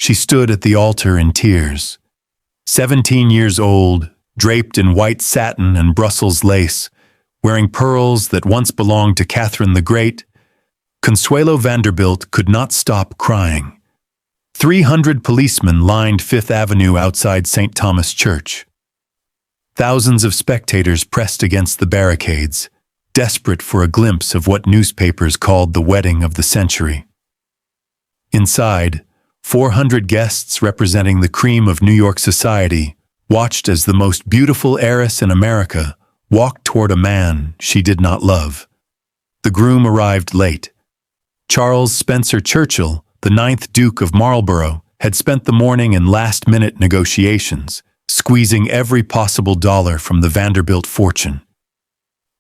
She stood at the altar in tears. 17 years old, draped in white satin and Brussels lace, wearing pearls that once belonged to Catherine the Great, Consuelo Vanderbilt could not stop crying. 300 policemen lined Fifth Avenue outside St. Thomas Church. Thousands of spectators pressed against the barricades, desperate for a glimpse of what newspapers called the wedding of the century. Inside, 400 guests representing the cream of New York society watched as the most beautiful heiress in America walked toward a man she did not love. The groom arrived late. Charles Spencer Churchill, the 9th Duke of Marlborough, had spent the morning in last-minute negotiations, squeezing every possible dollar from the Vanderbilt fortune.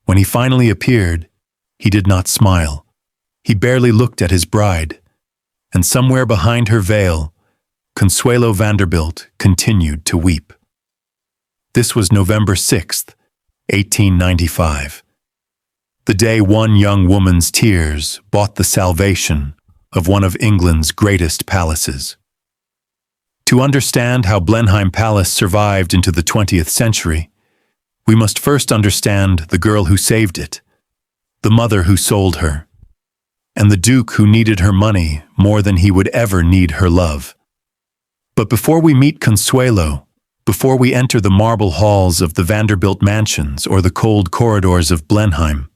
When he finally appeared, he did not smile. He barely looked at his bride, and somewhere behind her veil, Consuelo Vanderbilt continued to weep. This was November 6th, 1895. The day one young woman's tears bought the salvation of one of England's greatest palaces. To understand how Blenheim Palace survived into the 20th century, we must first understand the girl who saved it, the mother who sold her, and the duke who needed her money more than he would ever need her love. But before we meet Consuelo, before we enter the marble halls of the Vanderbilt mansions or the cold corridors of Blenheim,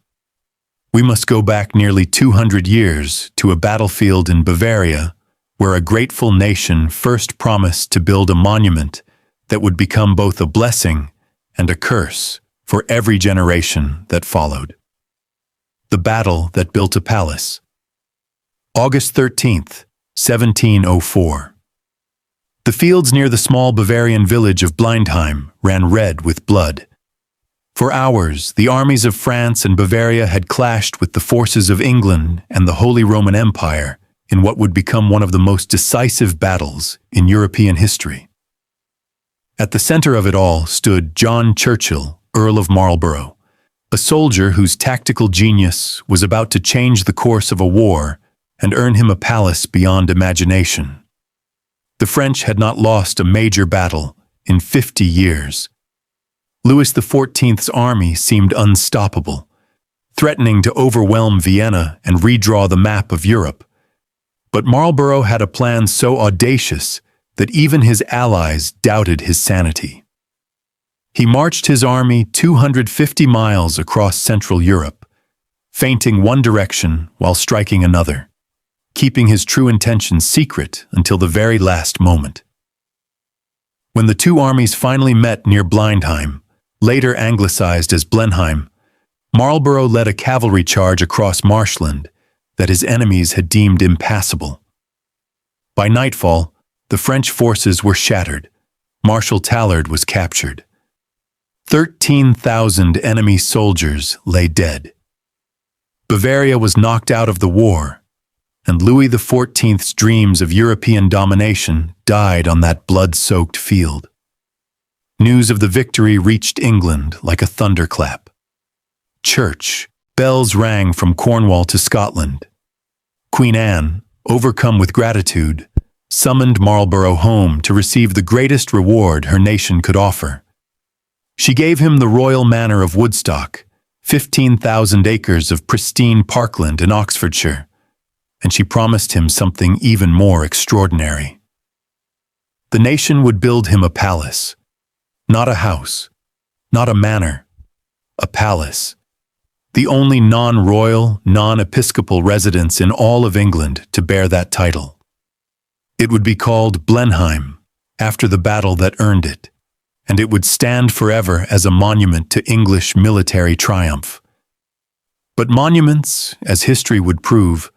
we must go back nearly 200 years to a battlefield in Bavaria where a grateful nation first promised to build a monument that would become both a blessing and a curse for every generation that followed. The battle that built a palace. August 13th, 1704. The fields near the small Bavarian village of Blenheim ran red with blood. For hours, the armies of France and Bavaria had clashed with the forces of England and the Holy Roman Empire in what would become one of the most decisive battles in European history. At the center of it all stood John Churchill, Earl of Marlborough, a soldier whose tactical genius was about to change the course of a war and earn him a palace beyond imagination. The French had not lost a major battle in 50 years. Louis XIV's army seemed unstoppable, threatening to overwhelm Vienna and redraw the map of Europe. But Marlborough had a plan so audacious that even his allies doubted his sanity. He marched his army 250 miles across Central Europe, feinting one direction while striking another, keeping his true intentions secret until the very last moment. When the two armies finally met near Blenheim, later anglicized as Blenheim, Marlborough led a cavalry charge across marshland that his enemies had deemed impassable. By nightfall, the French forces were shattered. Marshal Tallard was captured. 13,000 enemy soldiers lay dead. Bavaria was knocked out of the war, and Louis XIV's dreams of European domination died on that blood-soaked field. News of the victory reached England like a thunderclap. Church bells rang from Cornwall to Scotland. Queen Anne, overcome with gratitude, summoned Marlborough home to receive the greatest reward her nation could offer. She gave him the royal manor of Woodstock, 15,000 acres of pristine parkland in Oxfordshire, and she promised him something even more extraordinary. The nation would build him a palace. Not a house, not a manor, a palace. The only non-royal, non-episcopal residence in all of England to bear that title. It would be called Blenheim, after the battle that earned it, and it would stand forever as a monument to English military triumph. But monuments, as history would prove,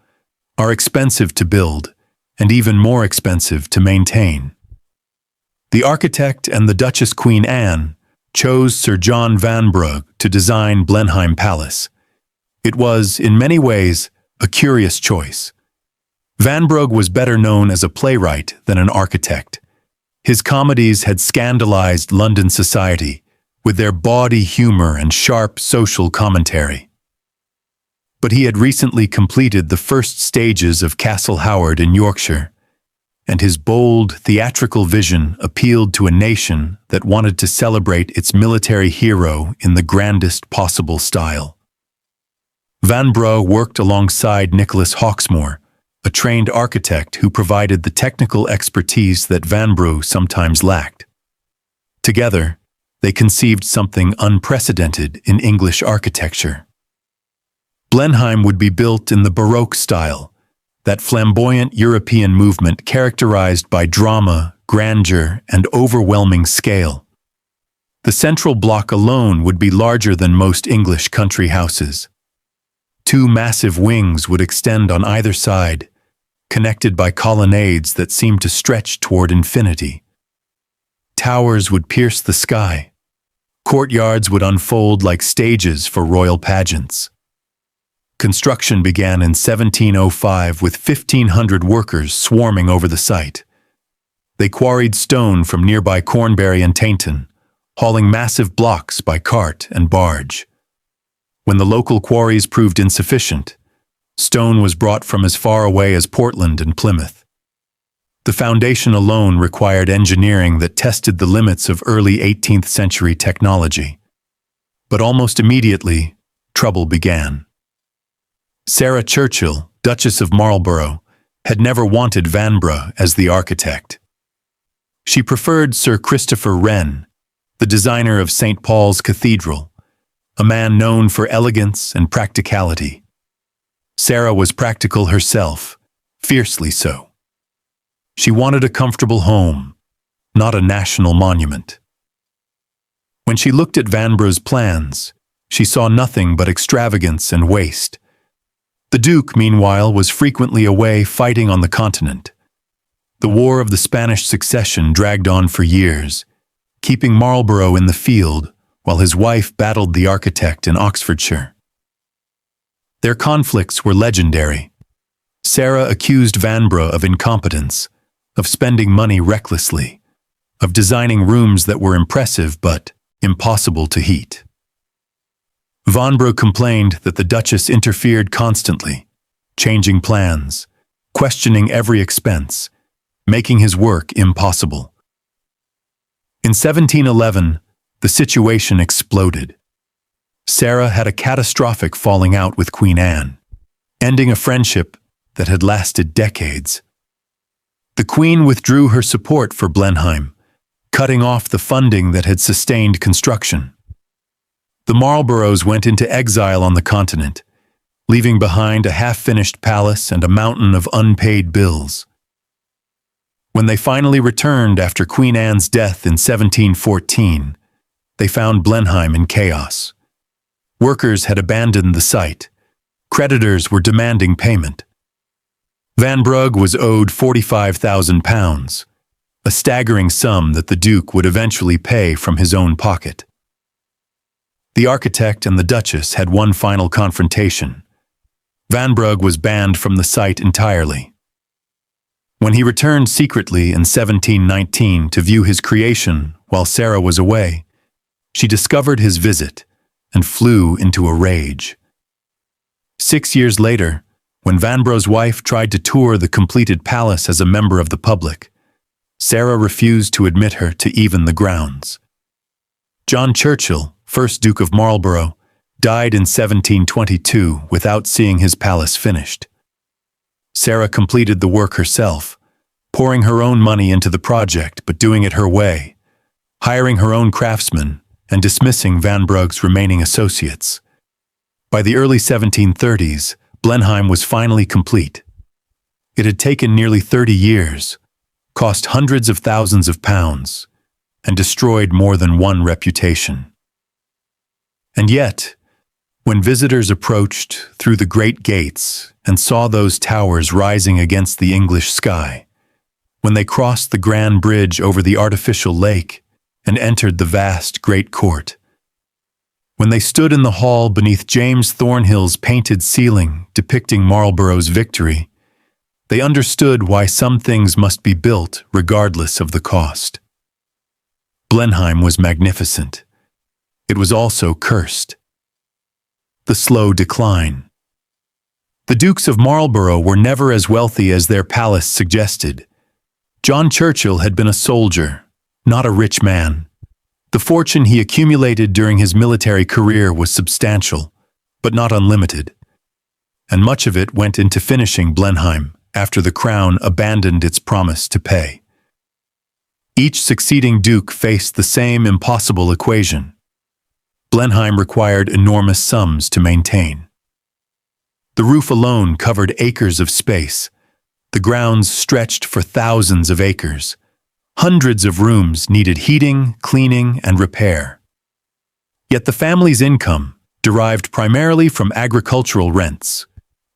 are expensive to build, and even more expensive to maintain. The architect and the Duchess Queen Anne chose Sir John Vanbrugh to design Blenheim Palace. It was, in many ways, a curious choice. Vanbrugh was better known as a playwright than an architect. His comedies had scandalized London society with their bawdy humor and sharp social commentary. But he had recently completed the first stages of Castle Howard in Yorkshire, and his bold, theatrical vision appealed to a nation that wanted to celebrate its military hero in the grandest possible style. Vanbrugh worked alongside Nicholas Hawksmoor, a trained architect who provided the technical expertise that Vanbrugh sometimes lacked. Together, they conceived something unprecedented in English architecture. Blenheim would be built in the Baroque style, that flamboyant European movement characterized by drama, grandeur, and overwhelming scale. The central block alone would be larger than most English country houses. Two massive wings would extend on either side, connected by colonnades that seemed to stretch toward infinity. Towers would pierce the sky. Courtyards would unfold like stages for royal pageants. Construction began in 1705 with 1,500 workers swarming over the site. They quarried stone from nearby Cornbury and Tainton, hauling massive blocks by cart and barge. When the local quarries proved insufficient, stone was brought from as far away as Portland and Plymouth. The foundation alone required engineering that tested the limits of early 18th century technology. But almost immediately, trouble began. Sarah Churchill, Duchess of Marlborough, had never wanted Vanbrugh as the architect. She preferred Sir Christopher Wren, the designer of St. Paul's Cathedral, a man known for elegance and practicality. Sarah was practical herself, fiercely so. She wanted a comfortable home, not a national monument. When she looked at Vanbrugh's plans, she saw nothing but extravagance and waste. The Duke, meanwhile, was frequently away fighting on the continent. The War of the Spanish Succession dragged on for years, keeping Marlborough in the field while his wife battled the architect in Oxfordshire. Their conflicts were legendary. Sarah accused Vanbrugh of incompetence, of spending money recklessly, of designing rooms that were impressive but impossible to heat. Vanbrugh complained that the Duchess interfered constantly, changing plans, questioning every expense, making his work impossible. In 1711, the situation exploded. Sarah had a catastrophic falling out with Queen Anne, ending a friendship that had lasted decades. The Queen withdrew her support for Blenheim, cutting off the funding that had sustained construction. The Marlboroughs went into exile on the continent, leaving behind a half-finished palace and a mountain of unpaid bills. When they finally returned after Queen Anne's death in 1714, they found Blenheim in chaos. Workers had abandoned the site. Creditors were demanding payment. Vanbrugh was owed £45,000, a staggering sum that the Duke would eventually pay from his own pocket. The architect and the Duchess had one final confrontation. Vanbrugh was banned from the site entirely. When he returned secretly in 1719 to view his creation while Sarah was away, she discovered his visit and flew into a rage. 6 years later, when Vanbrugh's wife tried to tour the completed palace as a member of the public, Sarah refused to admit her to even the grounds. John Churchill, 1st Duke of Marlborough, died in 1722 without seeing his palace finished. Sarah completed the work herself, pouring her own money into the project but doing it her way, hiring her own craftsmen and dismissing Vanbrugh's remaining associates. By the early 1730s, Blenheim was finally complete. It had taken nearly 30 years, cost hundreds of thousands of pounds, and destroyed more than one reputation. And yet, when visitors approached through the great gates and saw those towers rising against the English sky, when they crossed the grand bridge over the artificial lake and entered the vast great court, when they stood in the hall beneath James Thornhill's painted ceiling depicting Marlborough's victory, they understood why some things must be built regardless of the cost. Blenheim was magnificent. It was also cursed. The slow decline. The Dukes of Marlborough were never as wealthy as their palace suggested. John Churchill had been a soldier, not a rich man. The fortune he accumulated during his military career was substantial, but not unlimited, and much of it went into finishing Blenheim after the crown abandoned its promise to pay. Each succeeding duke faced the same impossible equation. Blenheim required enormous sums to maintain. The roof alone covered acres of space. The grounds stretched for thousands of acres. Hundreds of rooms needed heating, cleaning, and repair. Yet the family's income, derived primarily from agricultural rents,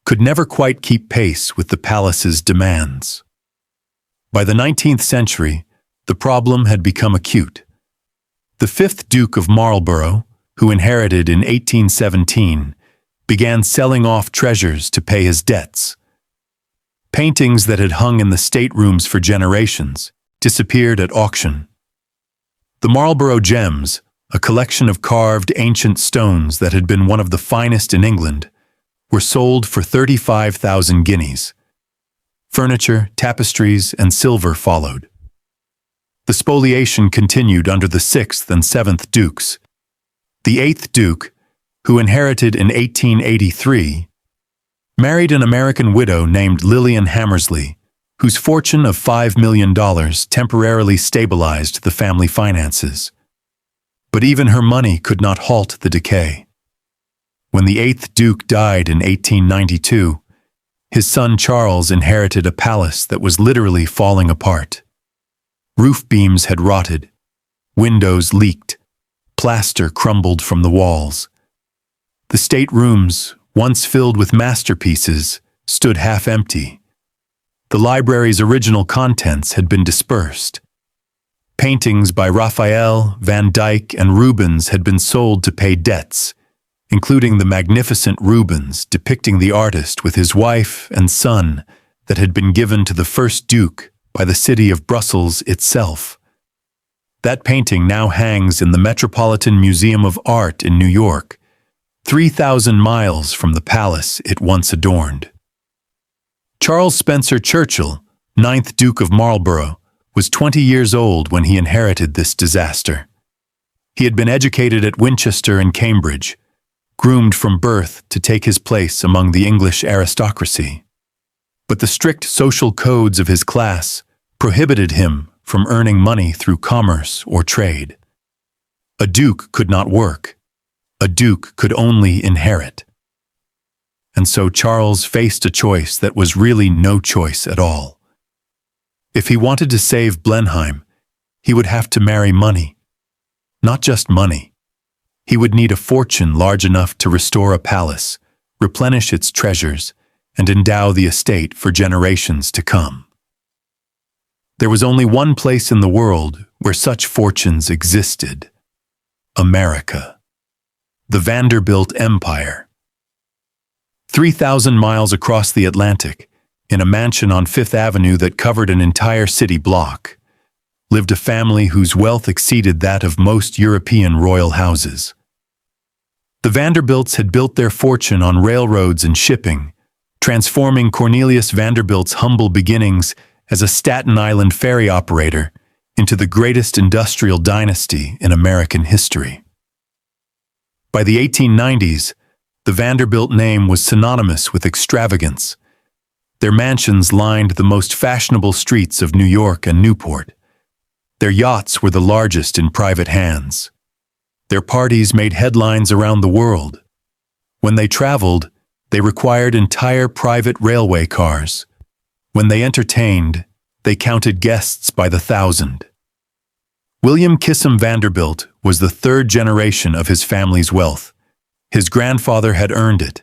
could never quite keep pace with the palace's demands. By the 19th century, the problem had become acute. The fifth Duke of Marlborough, who inherited in 1817, began selling off treasures to pay his debts. Paintings that had hung in the staterooms for generations disappeared at auction. The Marlborough Gems, a collection of carved ancient stones that had been one of the finest in England, were sold for 35,000 guineas. Furniture, tapestries, and silver followed. The spoliation continued under the sixth and seventh dukes. The eighth duke, who inherited in 1883, married an American widow named Lillian Hammersley, whose fortune of $5 million temporarily stabilized the family finances. But even her money could not halt the decay. When the eighth duke died in 1892, his son Charles inherited a palace that was literally falling apart. Roof beams had rotted, windows leaked, plaster crumbled from the walls. The staterooms, once filled with masterpieces, stood half empty. The library's original contents had been dispersed. Paintings by Raphael, Van Dyck, and Rubens had been sold to pay debts, including the magnificent Rubens depicting the artist with his wife and son that had been given to the first duke by the city of Brussels itself. That painting now hangs in the Metropolitan Museum of Art in New York, 3,000 miles from the palace it once adorned. Charles Spencer Churchill, ninth Duke of Marlborough, was 20 years old when he inherited this disaster. He had been educated at Winchester and Cambridge, groomed from birth to take his place among the English aristocracy. But the strict social codes of his class prohibited him from earning money through commerce or trade. A duke could not work. A duke could only inherit. And so Charles faced a choice that was really no choice at all. If he wanted to save Blenheim, he would have to marry money. Not just money. He would need a fortune large enough to restore a palace, replenish its treasures, and endow the estate for generations to come. There was only one place in the world where such fortunes existed: America. The Vanderbilt Empire. 3,000 miles across the Atlantic, in a mansion on Fifth Avenue that covered an entire city block, lived a family whose wealth exceeded that of most European royal houses. The Vanderbilts had built their fortune on railroads and shipping, transforming Cornelius Vanderbilt's humble beginnings as a Staten Island ferry operator into the greatest industrial dynasty in American history. By the 1890s, the Vanderbilt name was synonymous with extravagance. Their mansions lined the most fashionable streets of New York and Newport. Their yachts were the largest in private hands. Their parties made headlines around the world. When they traveled, they required entire private railway cars. When they entertained, they counted guests by the thousand. William Kissam Vanderbilt was the third generation of his family's wealth. His grandfather had earned it.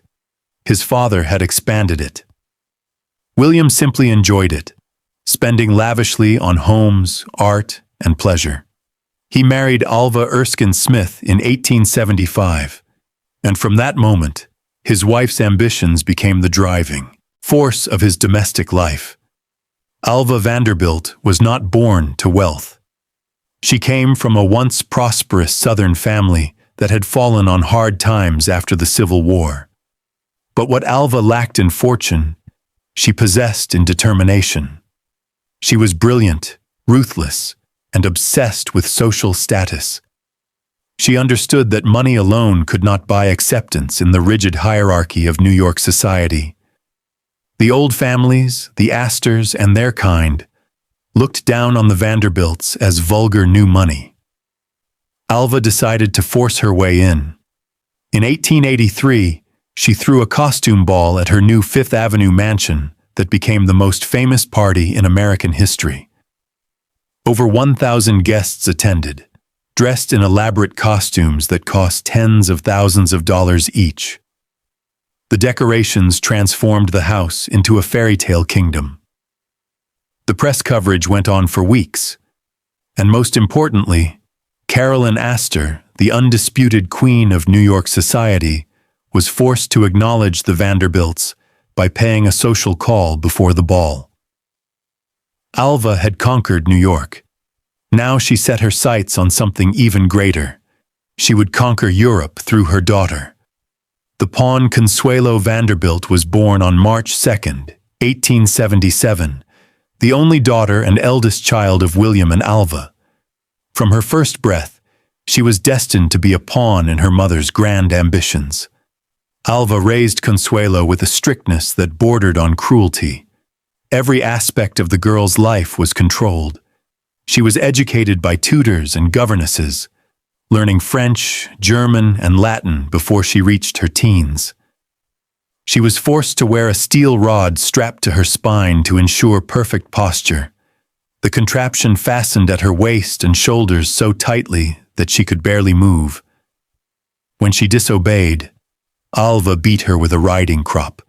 His father had expanded it. William simply enjoyed it, spending lavishly on homes, art, and pleasure. He married Alva Erskine Smith in 1875, and from that moment, his wife's ambitions became the driving force of his domestic life. Alva Vanderbilt was not born to wealth. She came from a once prosperous Southern family that had fallen on hard times after the Civil War. But what Alva lacked in fortune, she possessed in determination. She was brilliant, ruthless, and obsessed with social status. She understood that money alone could not buy acceptance in the rigid hierarchy of New York society. The old families, the Astors and their kind, looked down on the Vanderbilts as vulgar new money. Alva decided to force her way in. In 1883, she threw a costume ball at her new Fifth Avenue mansion that became the most famous party in American history. Over 1,000 guests attended, dressed in elaborate costumes that cost tens of thousands of dollars each. The decorations transformed the house into a fairy tale kingdom. The press coverage went on for weeks, and most importantly, Carolyn Astor, the undisputed queen of New York society, was forced to acknowledge the Vanderbilts by paying a social call before the ball. Alva had conquered New York. Now she set her sights on something even greater. She would conquer Europe through her daughter. The pawn Consuelo Vanderbilt was born on March 2nd, 1877, the only daughter and eldest child of William and Alva. From her first breath, she was destined to be a pawn in her mother's grand ambitions. Alva raised Consuelo with a strictness that bordered on cruelty. Every aspect of the girl's life was controlled. She was educated by tutors and governesses, learning French, German, and Latin before she reached her teens. She was forced to wear a steel rod strapped to her spine to ensure perfect posture. The contraption fastened at her waist and shoulders so tightly that she could barely move. When she disobeyed, Alva beat her with a riding crop.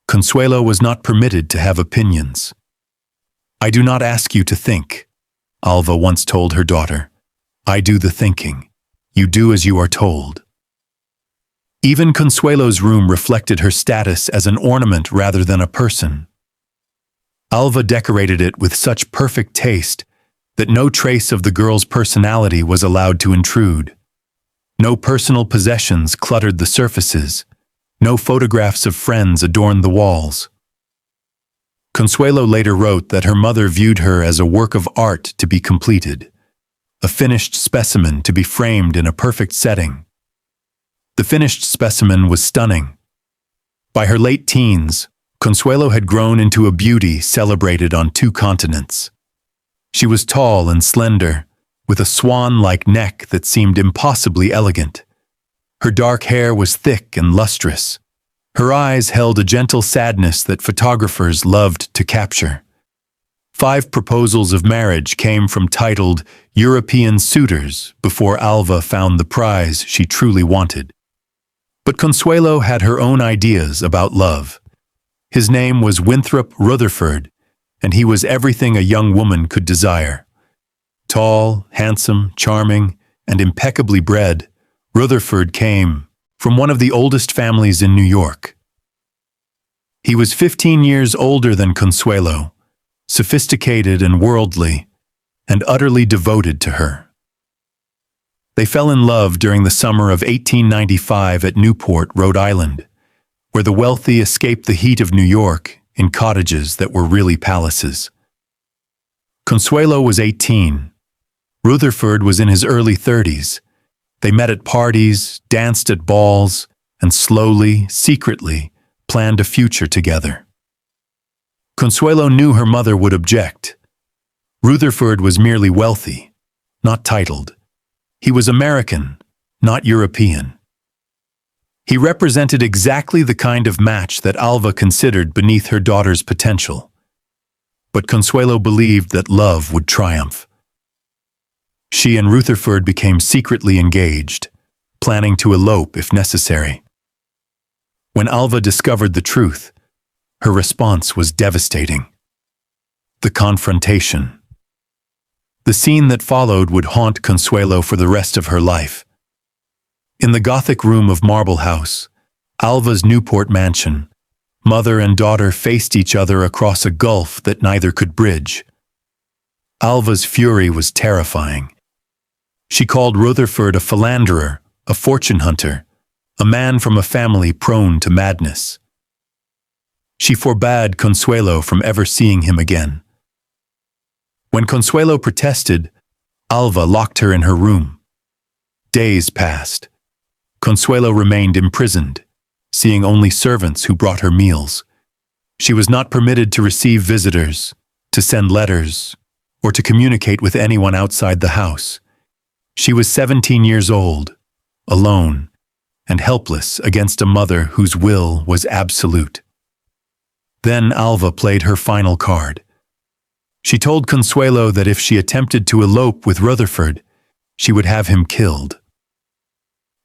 Consuelo was not permitted to have opinions. "I do not ask you to think," Alva once told her daughter. "I do the thinking. You do as you are told." Even Consuelo's room reflected her status as an ornament rather than a person. Alva decorated it with such perfect taste that no trace of the girl's personality was allowed to intrude. No personal possessions cluttered the surfaces. No photographs of friends adorned the walls. Consuelo later wrote that her mother viewed her as a work of art to be completed, a finished specimen to be framed in a perfect setting. The finished specimen was stunning. By her late teens, Consuelo had grown into a beauty celebrated on 2 continents. She was tall and slender, with a swan-like neck that seemed impossibly elegant. Her dark hair was thick and lustrous. Her eyes held a gentle sadness that photographers loved to capture. 5 proposals of marriage came from titled European suitors before Alva found the prize she truly wanted. But Consuelo had her own ideas about love. His name was Winthrop Rutherford, and he was everything a young woman could desire. Tall, handsome, charming, and impeccably bred, Rutherford came from one of the oldest families in New York. He was 15 years older than Consuelo, sophisticated and worldly, and utterly devoted to her. They fell in love during the summer of 1895 at Newport, Rhode Island, where the wealthy escaped the heat of New York in cottages that were really palaces. Consuelo was 18. Rutherford was in his early 30s. They met at parties, danced at balls, and slowly, secretly, planned a future together. Consuelo knew her mother would object. Rutherford was merely wealthy, not titled. He was American, not European. He represented exactly the kind of match that Alva considered beneath her daughter's potential. But Consuelo believed that love would triumph. She and Rutherford became secretly engaged, planning to elope if necessary. When Alva discovered the truth, her response was devastating. The confrontation. The scene that followed would haunt Consuelo for the rest of her life. In the Gothic room of Marble House, Alva's Newport mansion, mother and daughter faced each other across a gulf that neither could bridge. Alva's fury was terrifying. She called Rutherford a philanderer, a fortune hunter, a man from a family prone to madness. She forbade Consuelo from ever seeing him again. When Consuelo protested, Alva locked her in her room. Days passed. Consuelo remained imprisoned, seeing only servants who brought her meals. She was not permitted to receive visitors, to send letters, or to communicate with anyone outside the house. She was 17 years old, alone, and helpless against a mother whose will was absolute. Then Alva played her final card. She told Consuelo that if she attempted to elope with Rutherford, she would have him killed.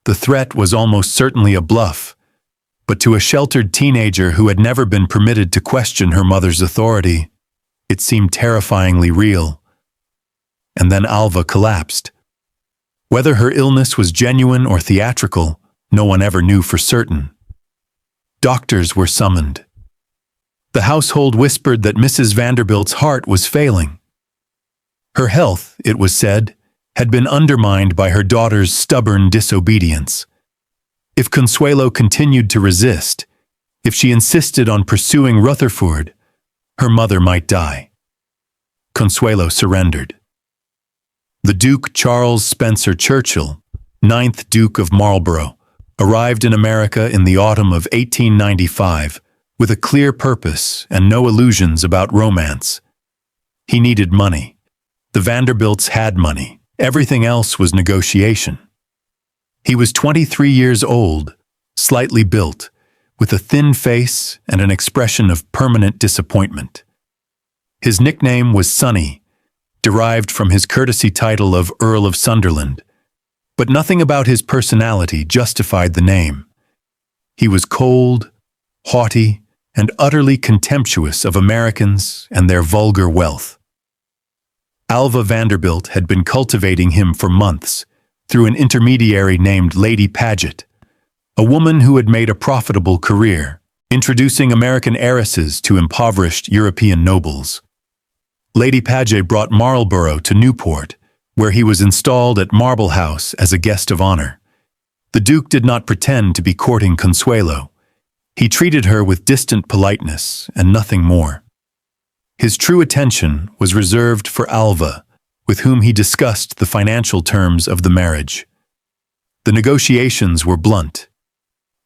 The threat was almost certainly a bluff, but to a sheltered teenager who had never been permitted to question her mother's authority, it seemed terrifyingly real. And then Alva collapsed. Whether her illness was genuine or theatrical, no one ever knew for certain. Doctors were summoned. The household whispered that Mrs. Vanderbilt's heart was failing. Her health, it was said, had been undermined by her daughter's stubborn disobedience. If Consuelo continued to resist, if she insisted on pursuing Rutherford, her mother might die. Consuelo surrendered. The Duke Charles Spencer Churchill, 9th Duke of Marlborough, arrived in America in the autumn of 1895 with a clear purpose and no illusions about romance. He needed money. The Vanderbilts had money. Everything else was negotiation. He was 23 years old, slightly built, with a thin face and an expression of permanent disappointment. His nickname was Sonny, derived from his courtesy title of Earl of Sunderland, but nothing about his personality justified the name. He was cold, haughty, and utterly contemptuous of Americans and their vulgar wealth. Alva Vanderbilt had been cultivating him for months through an intermediary named Lady Paget, a woman who had made a profitable career, introducing American heiresses to impoverished European nobles. Lady Paget brought Marlborough to Newport, where he was installed at Marble House as a guest of honor. The Duke did not pretend to be courting Consuelo. He treated her with distant politeness and nothing more. His true attention was reserved for Alva, with whom he discussed the financial terms of the marriage. The negotiations were blunt.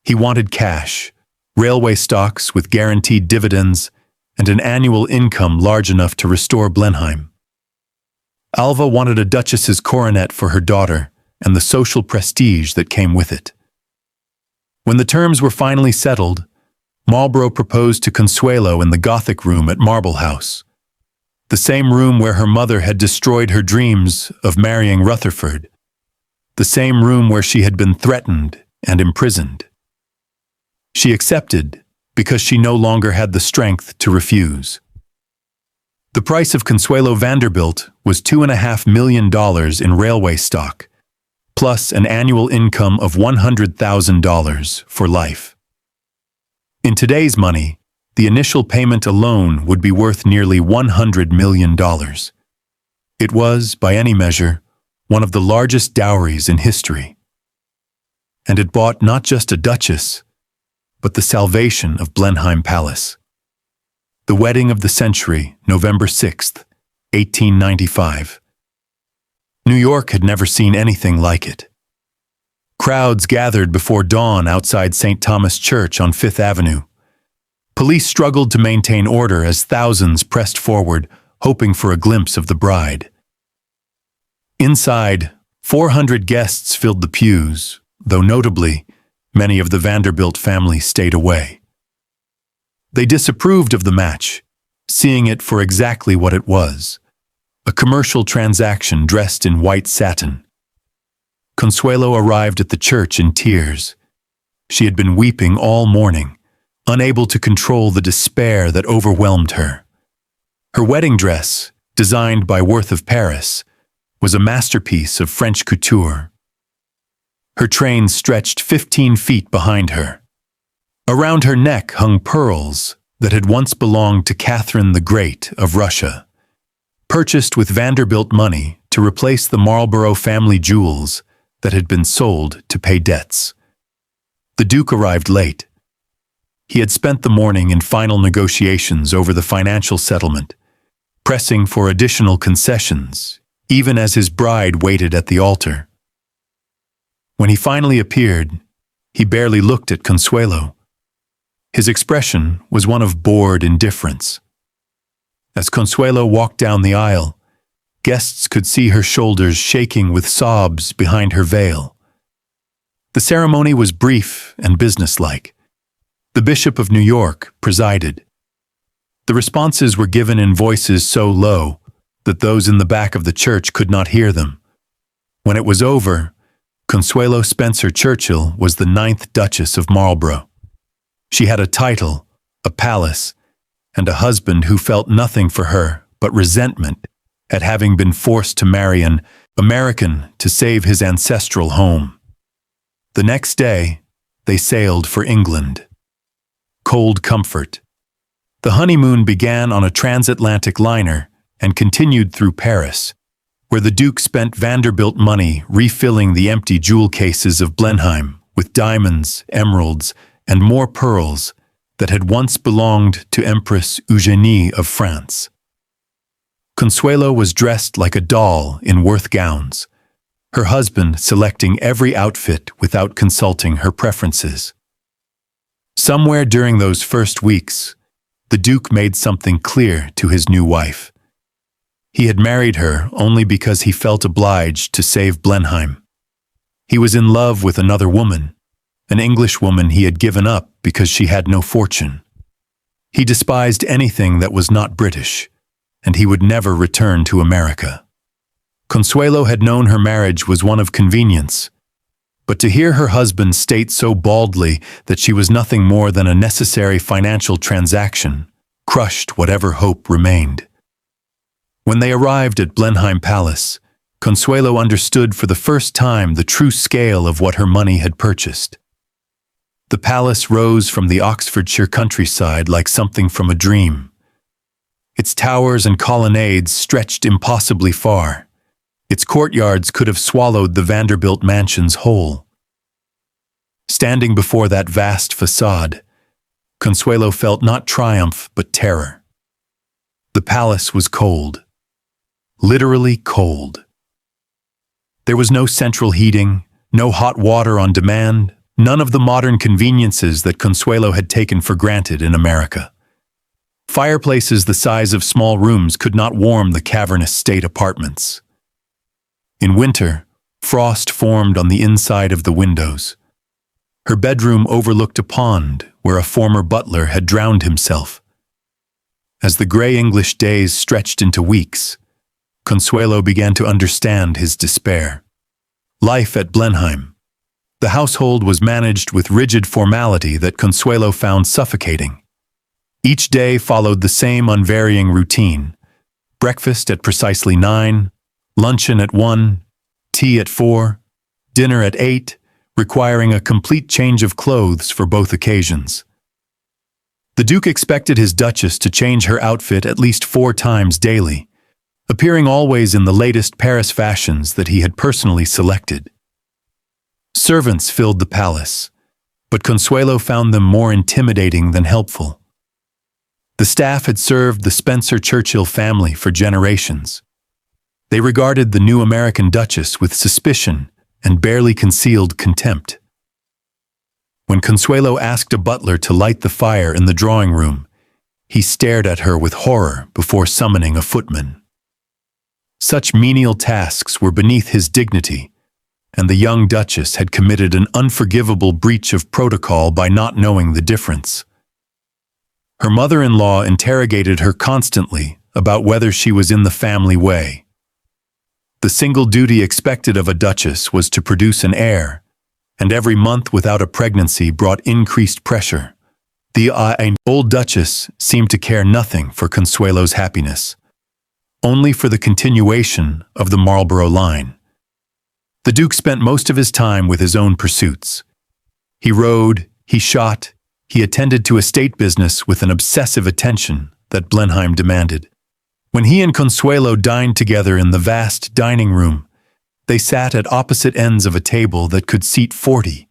He wanted cash, railway stocks with guaranteed dividends, and an annual income large enough to restore Blenheim. Alva wanted a duchess's coronet for her daughter and the social prestige that came with it. When the terms were finally settled, Marlborough proposed to Consuelo in the Gothic room at Marble House, the same room where her mother had destroyed her dreams of marrying Rutherford, the same room where she had been threatened and imprisoned. She accepted because she no longer had the strength to refuse. The price of Consuelo Vanderbilt was $2.5 million in railway stock, plus an annual income of $100,000 for life. In today's money, the initial payment alone would be worth nearly $100 million. It was, by any measure, one of the largest dowries in history. And it bought not just a duchess, but the salvation of Blenheim Palace. The wedding of the century, November 6th, 1895. New York had never seen anything like it. Crowds gathered before dawn outside St. Thomas Church on Fifth Avenue. Police struggled to maintain order as thousands pressed forward, hoping for a glimpse of the bride. Inside, 400 guests filled the pews, though notably, many of the Vanderbilt family stayed away. They disapproved of the match, seeing it for exactly what it was, a commercial transaction dressed in white satin. Consuelo arrived at the church in tears. She had been weeping all morning, unable to control the despair that overwhelmed her. Her wedding dress, designed by Worth of Paris, was a masterpiece of French couture. Her train stretched 15 feet behind her. Around her neck hung pearls that had once belonged to Catherine the Great of Russia, purchased with Vanderbilt money to replace the Marlborough family jewels that had been sold to pay debts. The Duke arrived late. He had spent the morning in final negotiations over the financial settlement, pressing for additional concessions, even as his bride waited at the altar. When he finally appeared, he barely looked at Consuelo. His expression was one of bored indifference. As Consuelo walked down the aisle, guests could see her shoulders shaking with sobs behind her veil. The ceremony was brief and businesslike. The Bishop of New York presided. The responses were given in voices so low that those in the back of the church could not hear them. When it was over, Consuelo Spencer Churchill was the 9th Duchess of Marlborough. She had a title, a palace, and a husband who felt nothing for her but resentment at having been forced to marry an American to save his ancestral home. The next day, they sailed for England. Cold comfort. The honeymoon began on a transatlantic liner and continued through Paris, where the Duke spent Vanderbilt money refilling the empty jewel cases of Blenheim with diamonds, emeralds, and more pearls that had once belonged to Empress Eugénie of France. Consuelo was dressed like a doll in Worth gowns, her husband selecting every outfit without consulting her preferences. Somewhere during those first weeks, the Duke made something clear to his new wife. He had married her only because he felt obliged to save Blenheim. He was in love with another woman, an English woman he had given up because she had no fortune. He despised anything that was not British, and he would never return to America. Consuelo had known her marriage was one of convenience, but to hear her husband state so baldly that she was nothing more than a necessary financial transaction crushed whatever hope remained. When they arrived at Blenheim Palace, Consuelo understood for the first time the true scale of what her money had purchased. The palace rose from the Oxfordshire countryside like something from a dream. Its towers and colonnades stretched impossibly far. Its courtyards could have swallowed the Vanderbilt mansions whole. Standing before that vast facade, Consuelo felt not triumph but terror. The palace was cold. Literally cold. There was no central heating, no hot water on demand, none of the modern conveniences that Consuelo had taken for granted in America. Fireplaces the size of small rooms could not warm the cavernous state apartments. In winter, frost formed on the inside of the windows. Her bedroom overlooked a pond where a former butler had drowned himself. As the gray English days stretched into weeks, Consuelo began to understand his despair. Life at Blenheim. The household was managed with rigid formality that Consuelo found suffocating. Each day followed the same unvarying routine: breakfast at precisely 9, luncheon at 1, tea at 4, dinner at 8, requiring a complete change of clothes for both occasions. The Duke expected his Duchess to change her outfit at least 4 times daily, appearing always in the latest Paris fashions that he had personally selected. Servants filled the palace, but Consuelo found them more intimidating than helpful. The staff had served the Spencer Churchill family for generations. They regarded the new American Duchess with suspicion and barely concealed contempt. When Consuelo asked a butler to light the fire in the drawing room, he stared at her with horror before summoning a footman. Such menial tasks were beneath his dignity, and the young Duchess had committed an unforgivable breach of protocol by not knowing the difference. Her mother-in-law interrogated her constantly about whether she was in the family way. The single duty expected of a duchess was to produce an heir, and every month without a pregnancy brought increased pressure. The old duchess seemed to care nothing for Consuelo's happiness, only for the continuation of the Marlborough line. The Duke spent most of his time with his own pursuits. He rode, he shot, he attended to estate business with an obsessive attention that Blenheim demanded. When he and Consuelo dined together in the vast dining room, they sat at opposite ends of a table that could seat 40,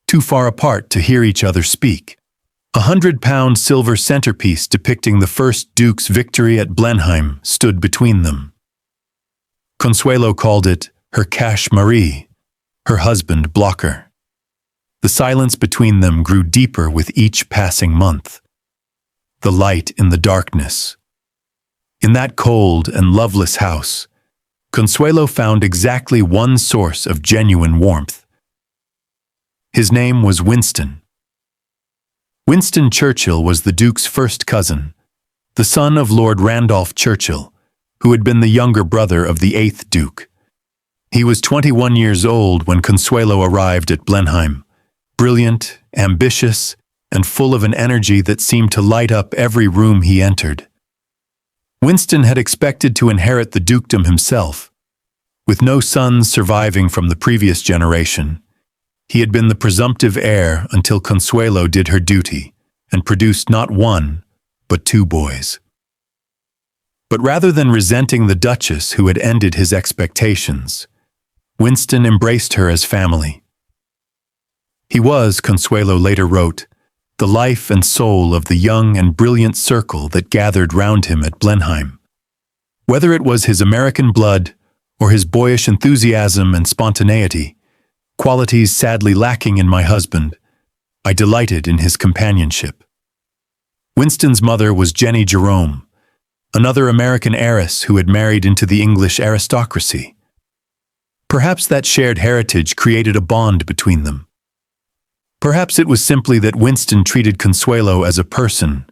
too far apart to hear each other speak. 100-pound silver centerpiece depicting the first Duke's victory at Blenheim stood between them. Consuelo called it her cache Marie, her husband Blocker. The silence between them grew deeper with each passing month. The light in the darkness. In that cold and loveless house, Consuelo found exactly one source of genuine warmth. His name was Winston. Winston Churchill was the Duke's first cousin, the son of Lord Randolph Churchill, who had been the younger brother of the 8th Duke. He was 21 years old when Consuelo arrived at Blenheim, brilliant, ambitious, and full of an energy that seemed to light up every room he entered. Winston had expected to inherit the dukedom himself. With no sons surviving from the previous generation, he had been the presumptive heir until Consuelo did her duty and produced not one, but 2 boys. But rather than resenting the Duchess who had ended his expectations, Winston embraced her as family. He was, Consuelo later wrote, the life and soul of the young and brilliant circle that gathered round him at Blenheim. Whether it was his American blood or his boyish enthusiasm and spontaneity, qualities sadly lacking in my husband, I delighted in his companionship. Winston's mother was Jenny Jerome, another American heiress who had married into the English aristocracy. Perhaps that shared heritage created a bond between them. Perhaps it was simply that Winston treated Consuelo as a person,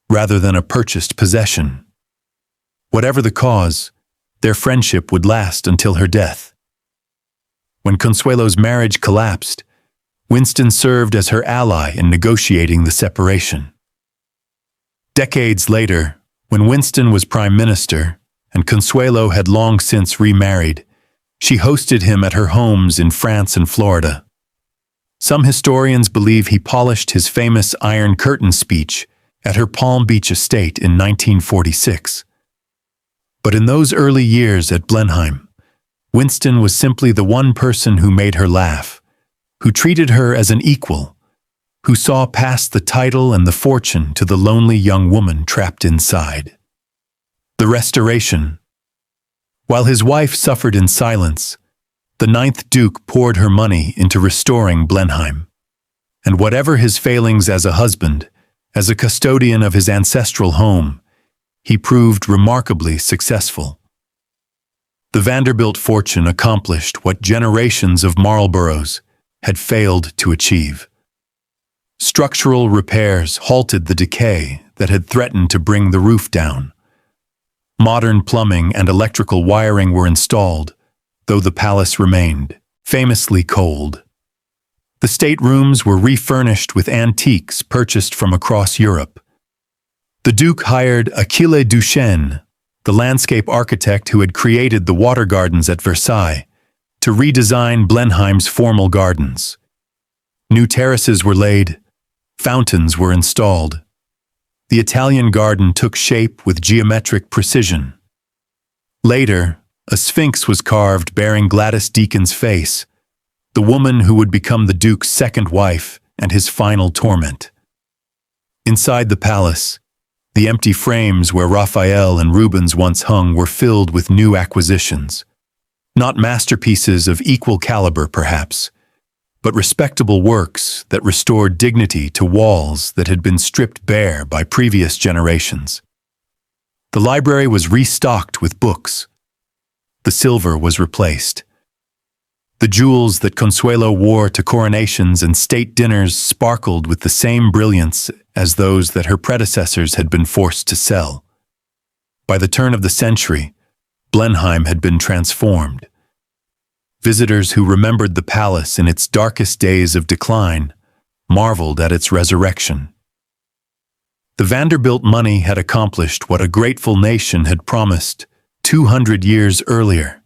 rather than a purchased possession. Whatever the cause, their friendship would last until her death. When Consuelo's marriage collapsed, Winston served as her ally in negotiating the separation. Decades later, when Winston was Prime Minister and Consuelo had long since remarried, she hosted him at her homes in France and Florida. Some historians believe he polished his famous Iron Curtain speech at her Palm Beach estate in 1946. But in those early years at Blenheim, Winston was simply the one person who made her laugh, who treated her as an equal, who saw past the title and the fortune to the lonely young woman trapped inside. The Restoration. While his wife suffered in silence, the 9th Duke poured her money into restoring Blenheim. And whatever his failings as a husband, as a custodian of his ancestral home, he proved remarkably successful. The Vanderbilt fortune accomplished what generations of Marlboroughs had failed to achieve. Structural repairs halted the decay that had threatened to bring the roof down. Modern plumbing and electrical wiring were installed, though the palace remained famously cold. The staterooms were refurnished with antiques purchased from across Europe. The Duke hired Achille Duchesne, the landscape architect who had created the water gardens at Versailles, to redesign Blenheim's formal gardens. New terraces were laid, fountains were installed. The Italian garden took shape with geometric precision. Later, a sphinx was carved bearing Gladys Deacon's face, the woman who would become the Duke's second wife and his final torment. Inside the palace, the empty frames where Raphael and Rubens once hung were filled with new acquisitions. Not masterpieces of equal caliber, perhaps, but respectable works that restored dignity to walls that had been stripped bare by previous generations. The library was restocked with books. The silver was replaced. The jewels that Consuelo wore to coronations and state dinners sparkled with the same brilliance as those that her predecessors had been forced to sell. By the turn of the century, Blenheim had been transformed. Visitors who remembered the palace in its darkest days of decline marveled at its resurrection. The Vanderbilt money had accomplished what a grateful nation had promised 200 years earlier.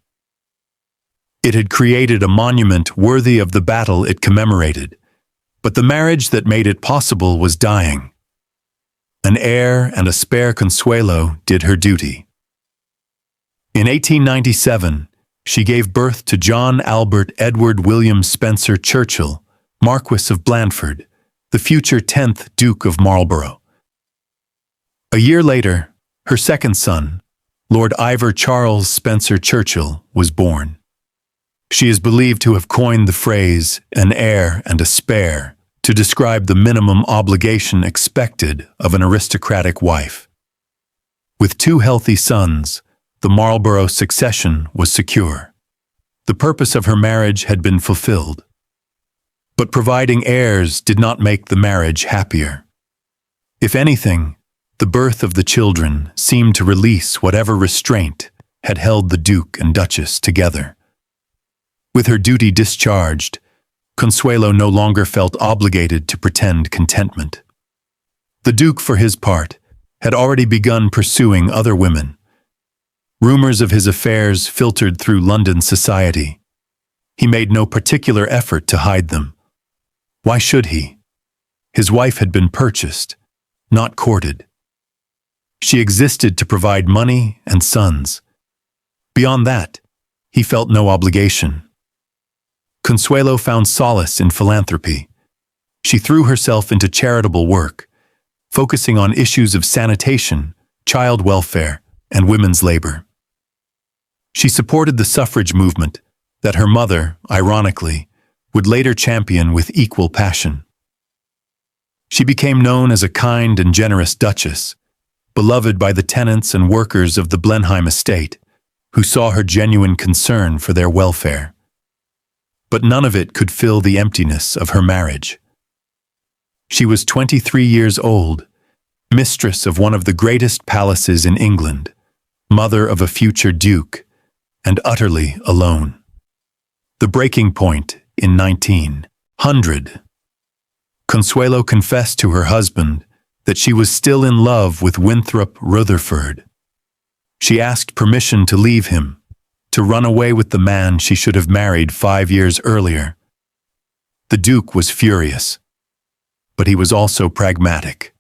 It had created a monument worthy of the battle it commemorated, but the marriage that made it possible was dying. An heir and a spare Consuelo did her duty. In 1897, she gave birth to John Albert Edward William Spencer Churchill, Marquess of Blandford, the future 10th Duke of Marlborough. A year later, her second son, Lord Ivor Charles Spencer Churchill, was born. She is believed to have coined the phrase "an heir and a spare" to describe the minimum obligation expected of an aristocratic wife. With two healthy sons, the Marlborough succession was secure. The purpose of her marriage had been fulfilled. But providing heirs did not make the marriage happier. If anything, the birth of the children seemed to release whatever restraint had held the Duke and Duchess together. With her duty discharged, Consuelo no longer felt obligated to pretend contentment. The Duke, for his part, had already begun pursuing other women. Rumors of his affairs filtered through London society. He made no particular effort to hide them. Why should he? His wife had been purchased, not courted. She existed to provide money and sons. Beyond that, he felt no obligation. Consuelo found solace in philanthropy. She threw herself into charitable work, focusing on issues of sanitation, child welfare, and women's labor. She supported the suffrage movement that her mother, ironically, would later champion with equal passion. She became known as a kind and generous duchess, beloved by the tenants and workers of the Blenheim estate, who saw her genuine concern for their welfare. But none of it could fill the emptiness of her marriage. She was 23 years old, mistress of one of the greatest palaces in England, mother of a future duke, and utterly alone. The breaking point in 1900. Consuelo confessed to her husband that she was still in love with Winthrop Rutherford. She asked permission to leave him, to run away with the man she should have married 5 years earlier. The Duke was furious, but he was also pragmatic.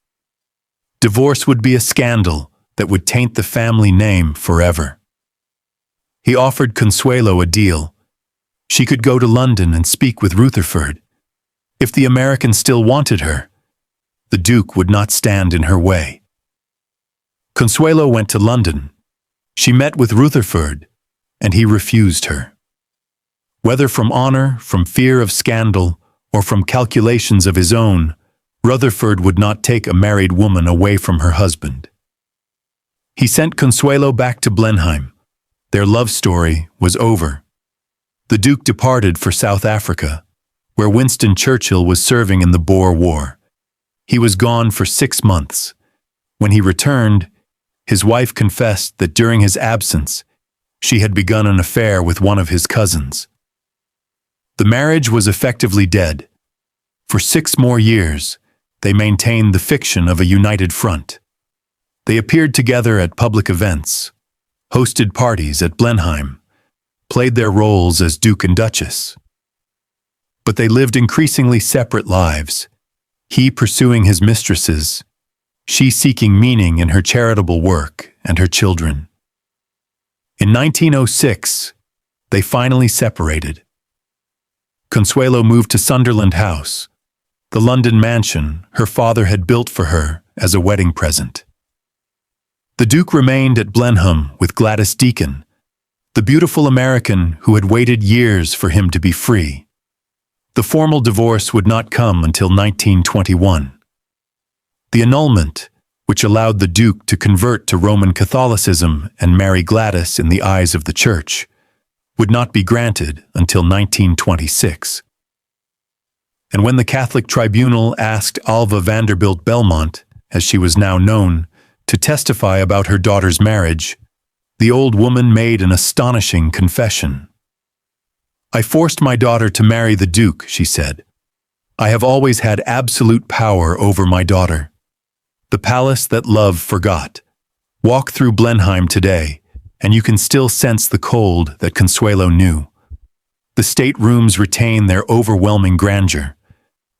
Divorce would be a scandal that would taint the family name forever. He offered Consuelo a deal. She could go to London and speak with Rutherford. If the American still wanted her, the Duke would not stand in her way. Consuelo went to London. She met with Rutherford, and he refused her. Whether from honor, from fear of scandal, or from calculations of his own, Rutherford would not take a married woman away from her husband. He sent Consuelo back to Blenheim. Their love story was over. The Duke departed for South Africa, where Winston Churchill was serving in the Boer War. He was gone for 6 months. When he returned, his wife confessed that during his absence, she had begun an affair with one of his cousins. The marriage was effectively dead. For 6 more years, they maintained the fiction of a united front. They appeared together at public events, hosted parties at Blenheim, played their roles as Duke and Duchess. But they lived increasingly separate lives, he pursuing his mistresses, she seeking meaning in her charitable work and her children. In 1906, they finally separated. Consuelo moved to Sunderland House, the London mansion her father had built for her as a wedding present. The Duke remained at Blenheim with Gladys Deacon, the beautiful American who had waited years for him to be free. The formal divorce would not come until 1921. The annulment, which allowed the Duke to convert to Roman Catholicism and marry Gladys in the eyes of the Church, would not be granted until 1926. And when the Catholic Tribunal asked Alva Vanderbilt Belmont, as she was now known, to testify about her daughter's marriage, the old woman made an astonishing confession. "I forced my daughter to marry the Duke," she said. "I have always had absolute power over my daughter. The palace that love forgot. Walk through Blenheim today, and you can still sense the cold that Consuelo knew. The staterooms retain their overwhelming grandeur,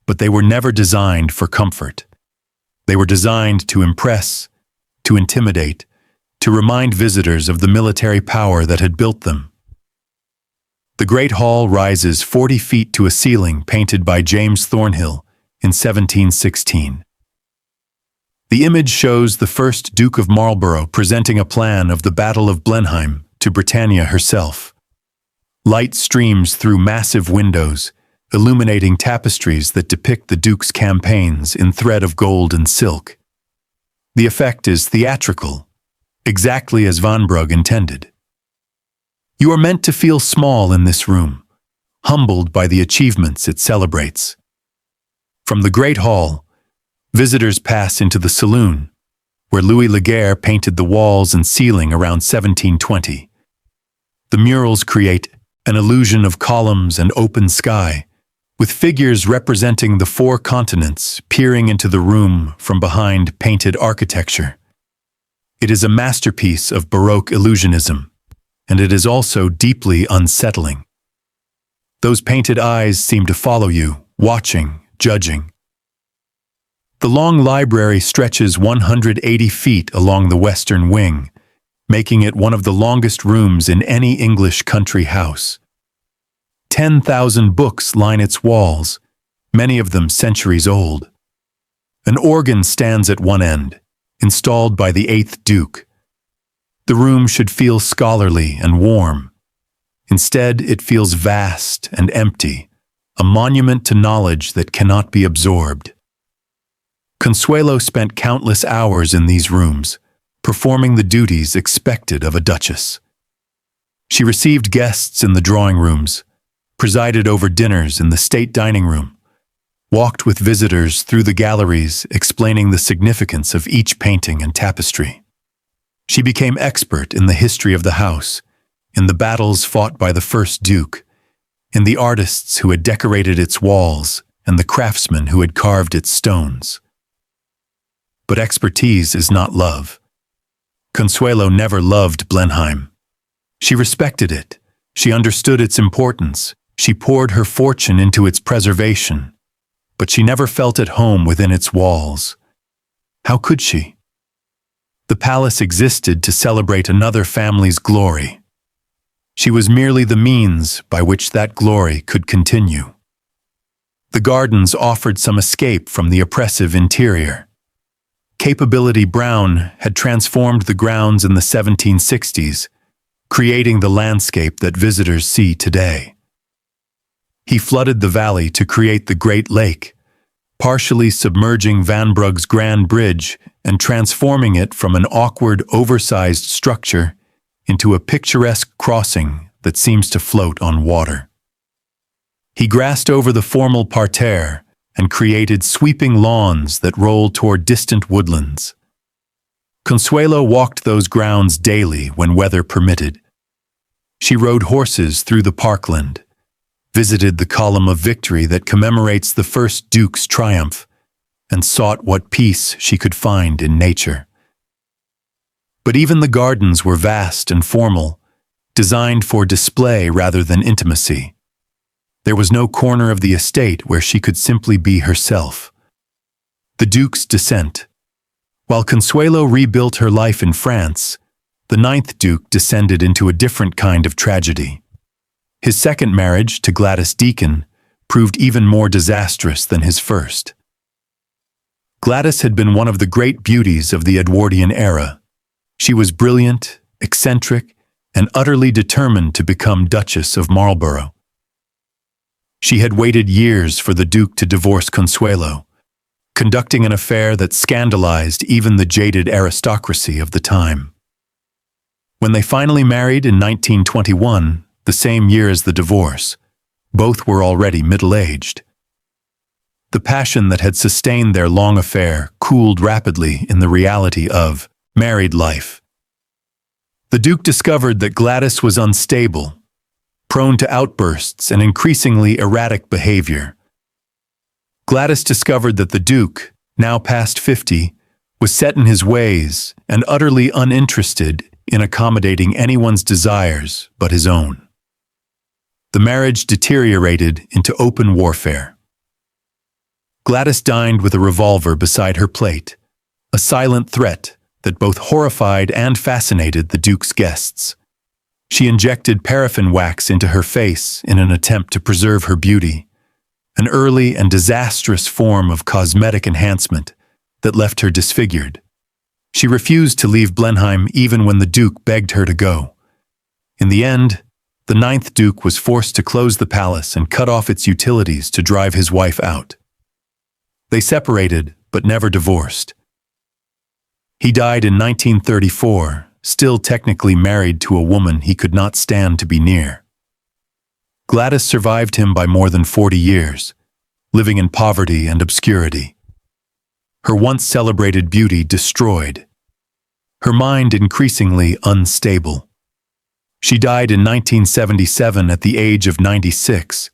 but they were never designed for comfort. They were designed to impress, to intimidate, to remind visitors of the military power that had built them. The Great Hall rises 40 feet to a ceiling painted by James Thornhill in 1716. The image shows the first Duke of Marlborough presenting a plan of the Battle of Blenheim to Britannia herself. Light streams through massive windows, illuminating tapestries that depict the Duke's campaigns in thread of gold and silk. The effect is theatrical, exactly as Van Brugh intended. You are meant to feel small in this room, humbled by the achievements it celebrates. From the Great Hall, visitors pass into the saloon, where Louis Laguerre painted the walls and ceiling around 1720. The murals create an illusion of columns and open sky, with figures representing the four continents peering into the room from behind painted architecture. It is a masterpiece of Baroque illusionism, and it is also deeply unsettling. Those painted eyes seem to follow you, watching, judging. The long library stretches 180 feet along the western wing, making it one of the longest rooms in any English country house. 10,000 books line its walls, many of them centuries old. An organ stands at one end, installed by the 8th Duke. The room should feel scholarly and warm. Instead, it feels vast and empty, a monument to knowledge that cannot be absorbed. Consuelo spent countless hours in these rooms, performing the duties expected of a duchess. She received guests in the drawing rooms, presided over dinners in the state dining room, walked with visitors through the galleries explaining the significance of each painting and tapestry. She became expert in the history of the house, in the battles fought by the first Duke, in the artists who had decorated its walls and the craftsmen who had carved its stones. But expertise is not love. Consuelo never loved Blenheim. She respected it. She understood its importance. She poured her fortune into its preservation. But she never felt at home within its walls. How could she? The palace existed to celebrate another family's glory. She was merely the means by which that glory could continue. The gardens offered some escape from the oppressive interior. Capability Brown had transformed the grounds in the 1760s, creating the landscape that visitors see today. He flooded the valley to create the Great Lake, partially submerging Van Brugh's Grand Bridge and transforming it from an awkward, oversized structure into a picturesque crossing that seems to float on water. He grassed over the formal parterre and created sweeping lawns that roll toward distant woodlands. Consuelo walked those grounds daily when weather permitted. She rode horses through the parkland, visited the column of victory that commemorates the first Duke's triumph, and sought what peace she could find in nature. But even the gardens were vast and formal, designed for display rather than intimacy. There was no corner of the estate where she could simply be herself. The Duke's descent. While Consuelo rebuilt her life in France, the 9th Duke descended into a different kind of tragedy. His second marriage to Gladys Deakin proved even more disastrous than his first. Gladys had been one of the great beauties of the Edwardian era. She was brilliant, eccentric, and utterly determined to become Duchess of Marlborough. She had waited years for the Duke to divorce Consuelo, conducting an affair that scandalized even the jaded aristocracy of the time. When they finally married in 1921, the same year as the divorce, both were already middle-aged. The passion that had sustained their long affair cooled rapidly in the reality of married life. The Duke discovered that Gladys was unstable, prone to outbursts and increasingly erratic behavior. Gladys discovered that the Duke, now past 50, was set in his ways and utterly uninterested in accommodating anyone's desires but his own. The marriage deteriorated into open warfare. Gladys dined with a revolver beside her plate, a silent threat that both horrified and fascinated the Duke's guests. She injected paraffin wax into her face in an attempt to preserve her beauty, an early and disastrous form of cosmetic enhancement that left her disfigured. She refused to leave Blenheim even when the Duke begged her to go. In the end, the ninth Duke was forced to close the palace and cut off its utilities to drive his wife out. They separated, but never divorced. He died in 1934, still technically married to a woman he could not stand to be near. Gladys survived him by more than 40 years, living in poverty and obscurity. Her once celebrated beauty destroyed. Her mind increasingly unstable. She died in 1977 at the age of 96,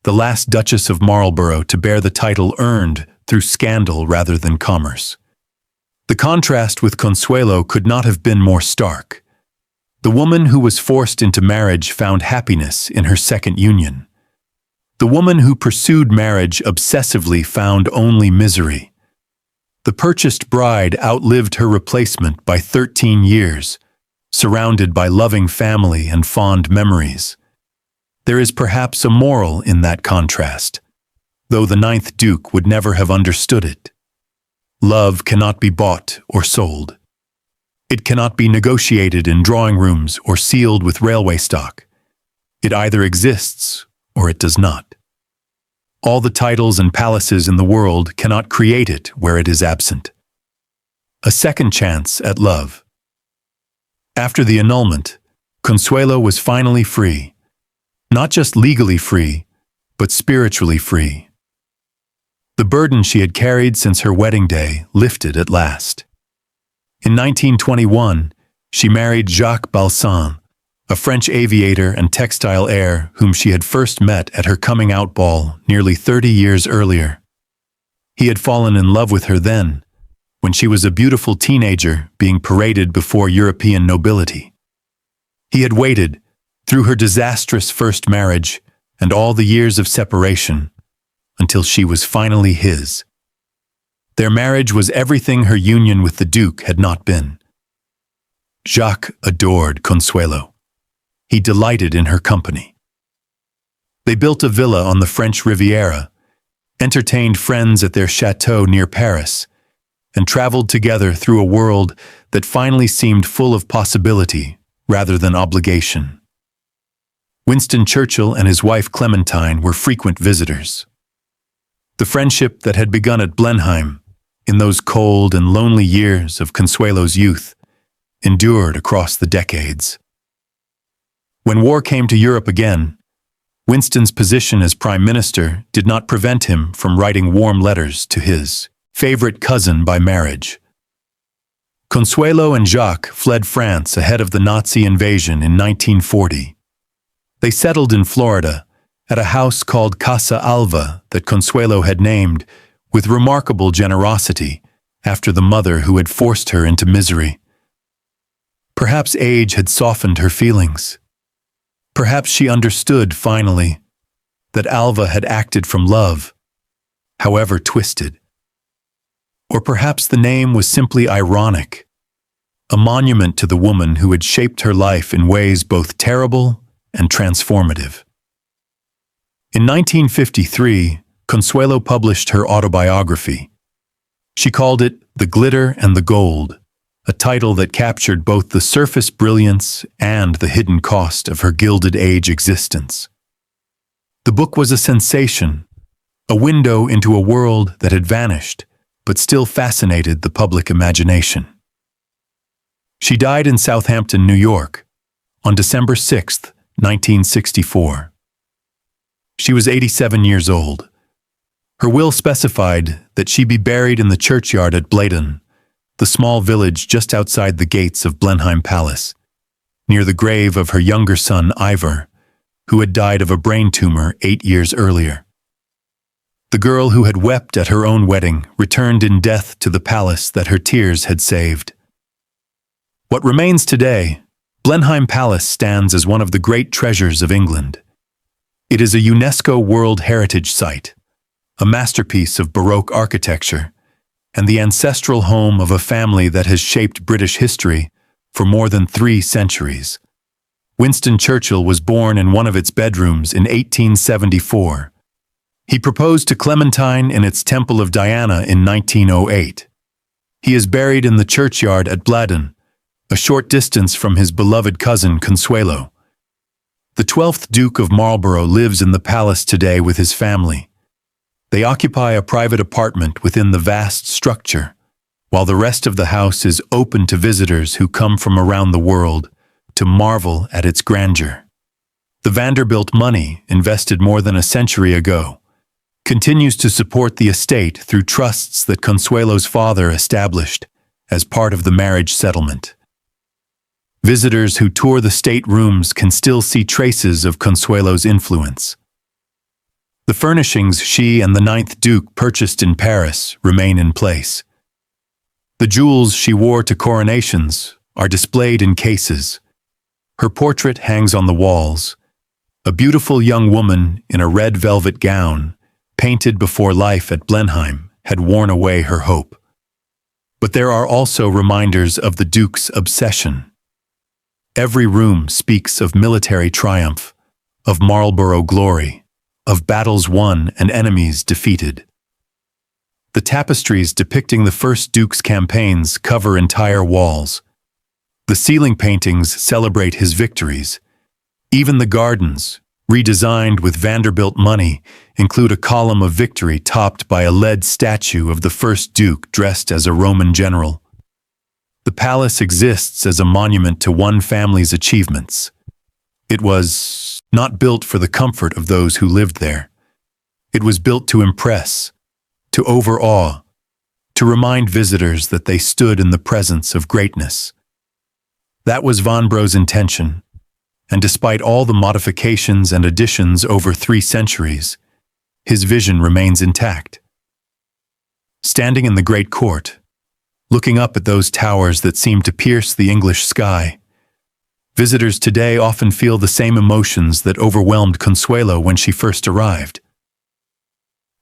the last Duchess of Marlborough to bear the title earned through scandal rather than commerce. The contrast with Consuelo could not have been more stark. The woman who was forced into marriage found happiness in her second union. The woman who pursued marriage obsessively found only misery. The purchased bride outlived her replacement by 13 years, surrounded by loving family and fond memories. There is perhaps a moral in that contrast, though the ninth Duke would never have understood it. Love cannot be bought or sold. It cannot be negotiated in drawing rooms or sealed with railway stock. It either exists or it does not. All the titles and palaces in the world cannot create it where it is absent. A second chance at love. After the annulment, Consuelo was finally free. Not just legally free, but spiritually free. The burden she had carried since her wedding day lifted at last. In 1921, she married Jacques Balsan, a French aviator and textile heir whom she had first met at her coming-out ball nearly 30 years earlier. He had fallen in love with her then, when she was a beautiful teenager being paraded before European nobility. He had waited, through her disastrous first marriage and all the years of separation, until she was finally his. Their marriage was everything her union with the Duke had not been. Jacques adored Consuelo. He delighted in her company. They built a villa on the French Riviera, entertained friends at their chateau near Paris, and traveled together through a world that finally seemed full of possibility rather than obligation. Winston Churchill and his wife Clementine were frequent visitors. The friendship that had begun at Blenheim, in those cold and lonely years of Consuelo's youth, endured across the decades. When war came to Europe again, Winston's position as Prime Minister did not prevent him from writing warm letters to his favorite cousin by marriage. Consuelo and Jacques fled France ahead of the Nazi invasion in 1940. They settled in Florida, at a house called Casa Alva that Consuelo had named, with remarkable generosity, after the mother who had forced her into misery. Perhaps age had softened her feelings. Perhaps she understood, finally, that Alva had acted from love, however twisted. Or perhaps the name was simply ironic, a monument to the woman who had shaped her life in ways both terrible and transformative. In 1953, Consuelo published her autobiography. She called it The Glitter and the Gold, a title that captured both the surface brilliance and the hidden cost of her Gilded Age existence. The book was a sensation, a window into a world that had vanished, but still fascinated the public imagination. She died in Southampton, New York, on December 6, 1964. She was 87 years old. Her will specified that she be buried in the churchyard at Blenheim, the small village just outside the gates of Blenheim Palace, near the grave of her younger son Ivor, who had died of a brain tumor 8 years earlier. The girl who had wept at her own wedding returned in death to the palace that her tears had saved. What remains today, Blenheim Palace stands as one of the great treasures of England. It is a UNESCO World Heritage Site, a masterpiece of Baroque architecture, and the ancestral home of a family that has shaped British history for more than 3 centuries. Winston Churchill was born in one of its bedrooms in 1874, He proposed to Clementine in its Temple of Diana in 1908. He is buried in the churchyard at Blenheim, a short distance from his beloved cousin Consuelo. The 12th Duke of Marlborough lives in the palace today with his family. They occupy a private apartment within the vast structure, while the rest of the house is open to visitors who come from around the world to marvel at its grandeur. The Vanderbilt money, invested more than a century ago, continues to support the estate through trusts that Consuelo's father established as part of the marriage settlement. Visitors who tour the state rooms can still see traces of Consuelo's influence. The furnishings she and the 9th Duke purchased in Paris remain in place. The jewels she wore to coronations are displayed in cases. Her portrait hangs on the walls. A beautiful young woman in a red velvet gown, painted before life at Blenheim, had worn away her hope. But there are also reminders of the Duke's obsession. Every room speaks of military triumph, of Marlborough glory, of battles won and enemies defeated. The tapestries depicting the first Duke's campaigns cover entire walls. The ceiling paintings celebrate his victories. Even the gardens, redesigned with Vanderbilt money, include a column of victory topped by a lead statue of the first Duke dressed as a Roman general. The palace exists as a monument to one family's achievements. It was not built for the comfort of those who lived there. It was built to impress, to overawe, to remind visitors that they stood in the presence of greatness. That was Vanbrugh's intention, and despite all the modifications and additions over 3 centuries, his vision remains intact. Standing in the great court, looking up at those towers that seem to pierce the English sky, visitors today often feel the same emotions that overwhelmed Consuelo when she first arrived.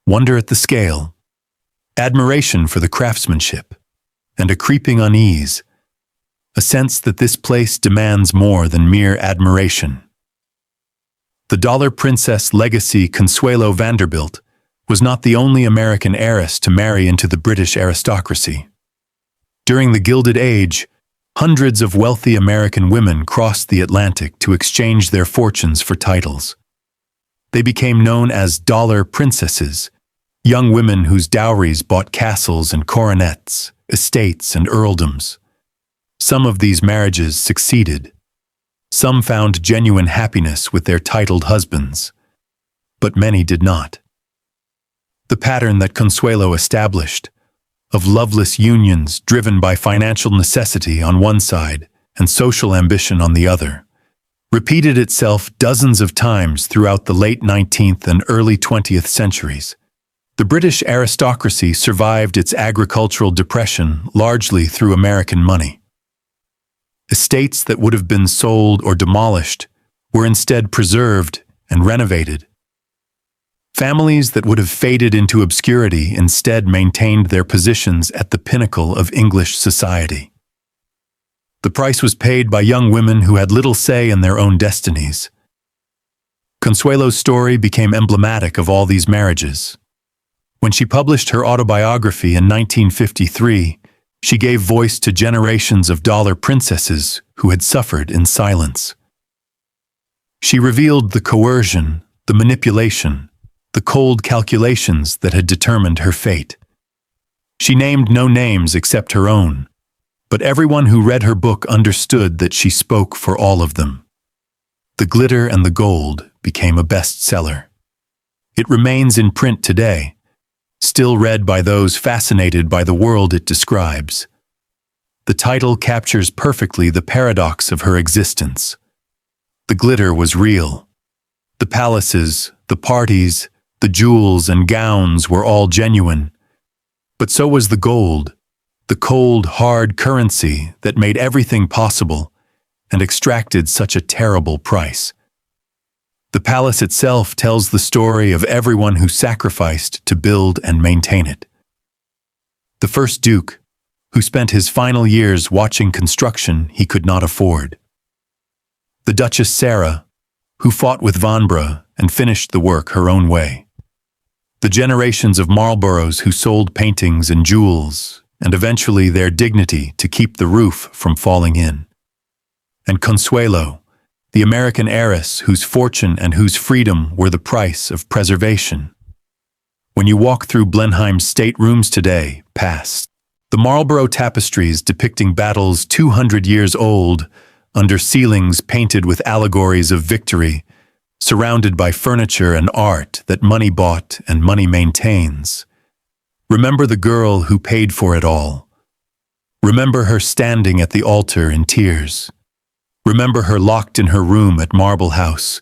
Wonder at the scale, admiration for the craftsmanship, and a creeping unease, a sense that this place demands more than mere admiration. The Dollar Princess legacy Consuelo Vanderbilt was not the only American heiress to marry into the British aristocracy. During the Gilded Age, hundreds of wealthy American women crossed the Atlantic to exchange their fortunes for titles. They became known as dollar princesses, young women whose dowries bought castles and coronets, estates and earldoms. Some of these marriages succeeded. Some found genuine happiness with their titled husbands, but many did not. The pattern that Consuelo established, of loveless unions driven by financial necessity on one side and social ambition on the other, repeated itself dozens of times throughout the late 19th and early 20th centuries. The British aristocracy survived its agricultural depression largely through American money. Estates that would have been sold or demolished were instead preserved and renovated. Families that would have faded into obscurity instead maintained their positions at the pinnacle of English society. The price was paid by young women who had little say in their own destinies. Consuelo's story became emblematic of all these marriages. When she published her autobiography in 1953, she gave voice to generations of dollar princesses who had suffered in silence. She revealed the coercion, the manipulation, the cold calculations that had determined her fate. She named no names except her own, but everyone who read her book understood that she spoke for all of them. The Glitter and the Gold became a bestseller. It remains in print today, still read by those fascinated by the world it describes. The title captures perfectly the paradox of her existence. The glitter was real. The palaces, the parties, the jewels and gowns were all genuine. But so was the gold, the cold, hard currency that made everything possible and extracted such a terrible price. The palace itself tells the story of everyone who sacrificed to build and maintain it. The first Duke, who spent his final years watching construction he could not afford. The Duchess Sarah, who fought with Vanbrugh and finished the work her own way. The generations of Marlboroughs who sold paintings and jewels, and eventually their dignity to keep the roof from falling in. And Consuelo, the American heiress whose fortune and whose freedom were the price of preservation. When you walk through Blenheim's staterooms today, past the Marlborough tapestries depicting battles 200 years old, under ceilings painted with allegories of victory, surrounded by furniture and art that money bought and money maintains. Remember the girl who paid for it all. Remember her standing at the altar in tears. Remember her locked in her room at Marble House,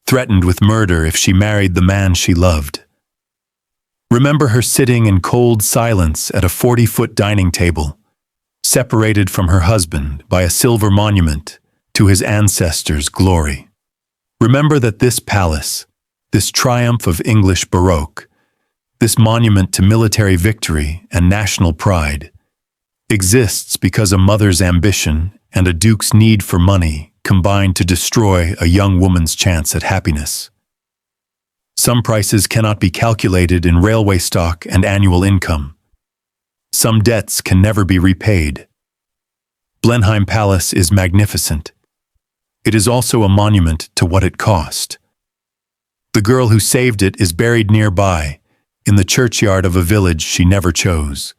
threatened with murder if she married the man she loved. Remember her sitting in cold silence at a 40-foot dining table, separated from her husband by a silver monument to his ancestors' glory. Remember that this palace, this triumph of English Baroque, this monument to military victory and national pride, exists because a mother's ambition and a duke's need for money combined to destroy a young woman's chance at happiness. Some prices cannot be calculated in railway stock and annual income. Some debts can never be repaid. Blenheim Palace is magnificent. It is also a monument to what it cost. The girl who saved it is buried nearby, in the churchyard of a village she never chose,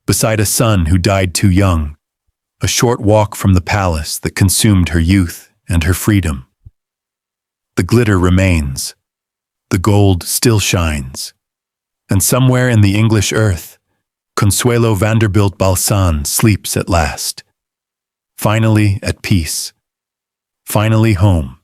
beside a son who died too young, a short walk from the palace that consumed her youth and her freedom. The glitter remains. The gold still shines. And somewhere in the English earth, Consuelo Vanderbilt Balsan sleeps at last. Finally at peace. Finally home.